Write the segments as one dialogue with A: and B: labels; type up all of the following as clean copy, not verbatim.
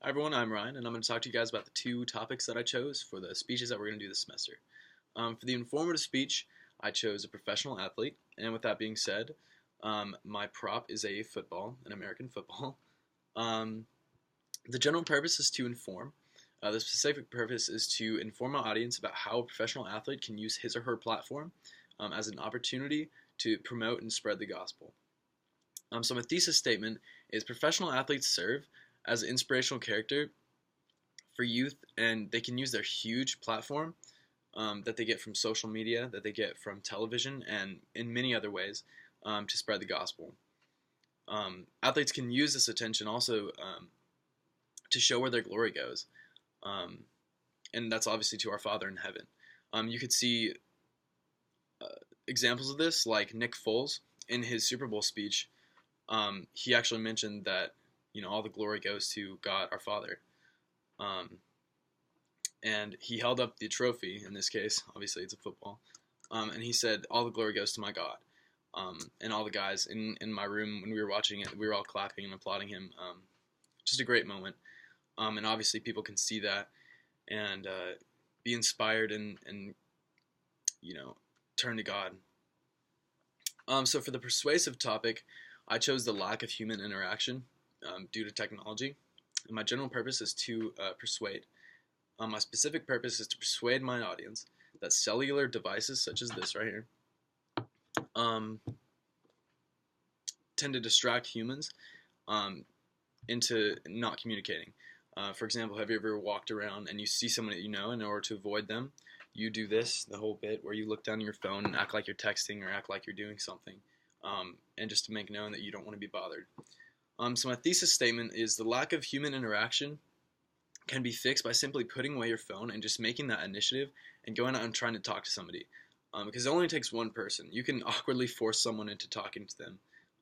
A: Hi everyone, I'm Ryan, and I'm going to talk to you guys about the two topics that I chose for the speeches that we're going to do this semester. For the informative speech, I chose a professional athlete, and with that being said, my prop is an American football. Um, the general purpose is to inform. The specific purpose is to inform my audience about how a professional athlete can use his or her platform as an opportunity to promote and spread the gospel. So my thesis statement is professional athletes serve as an inspirational character for youth, and they can use their huge platform that they get from social media, that they get from television, and in many other ways to spread the gospel. Athletes can use this attention also to show where their glory goes, um, and that's obviously to our Father in heaven. You could see uh, examples of this, like Nick Foles in his Super Bowl speech. He actually mentioned that all the glory goes to God our Father. Um, and he held up the trophy. In this case, obviously it's a football, and he said, "All the glory goes to my God." And all the guys in my room when we were watching it, we were all clapping and applauding him. Just a great moment. And obviously people can see that and be inspired and turn to God. So for the persuasive topic, I chose the lack of human interaction due to technology. And my general purpose is to persuade. My specific purpose is to persuade my audience that cellular devices such as this right here um, tend to distract humans into not communicating. For example, have you ever walked around and you see someone that you know, and in order to avoid them, you do this, the whole bit, where you look down at your phone and act like you're texting or act like you're doing something, and just to make known that you don't want to be bothered. So my thesis statement is the lack of human interaction can be fixed by simply putting away your phone and just making that initiative and going out and trying to talk to somebody. Because it only takes one person. You can awkwardly force someone into talking to them,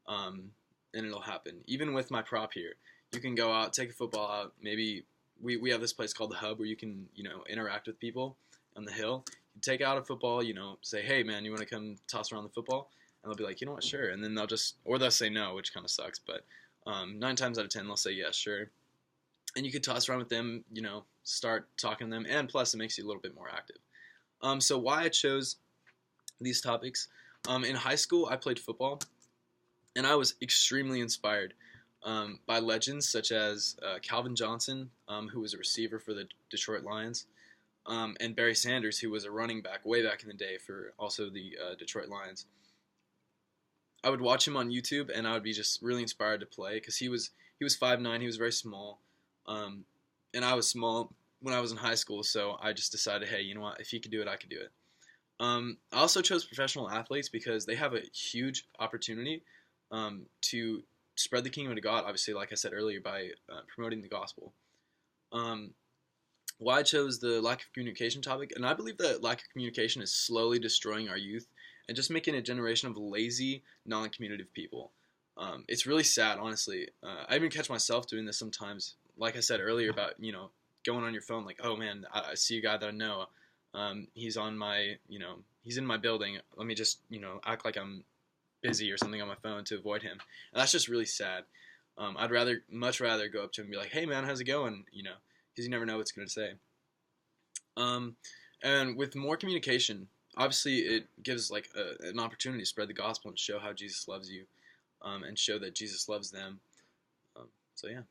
A: and it'll happen. Even with my prop here, you can go out, take a football out. Maybe we have this place called the Hub where you can interact with people on the hill. You take out a football, say, "Hey man, you want to come toss around the football?" And they'll be like, "You know what, sure." And then they'll say no, which kind of sucks, but 9 times out of 10 they'll say yes, sure. And you could toss around with them, start talking to them, and plus it makes you a little bit more active. So why I chose these topics. In high school, I played football, and I was extremely inspired by legends such as Calvin Johnson, who was a receiver for the Detroit Lions, and Barry Sanders, who was a running back way back in the day for also the Detroit Lions. I would watch him on YouTube, and I would be just really inspired to play because he was 5'9", he was very small, and I was small when I was in high school, so I just decided, hey, you know what, if he could do it, I could do it. I also chose professional athletes because they have a huge opportunity to spread the kingdom of God, obviously, like I said earlier, by promoting the gospel. Why I chose the lack of communication topic, and I believe that lack of communication is slowly destroying our youth and just making a generation of lazy, non-communicative people. It's really sad, honestly. I even catch myself doing this sometimes. Like I said earlier about, going on your phone like, oh man, I see a guy that I know. He's on my, he's in my building. Let me just, act like I'm busy or something on my phone to avoid him. And that's just really sad. I'd much rather go up to him and be like, hey man, how's it going? Because you never know what it's going to say. And with more communication, obviously it gives like an opportunity to spread the gospel and show how Jesus loves you, and show that Jesus loves them. So yeah.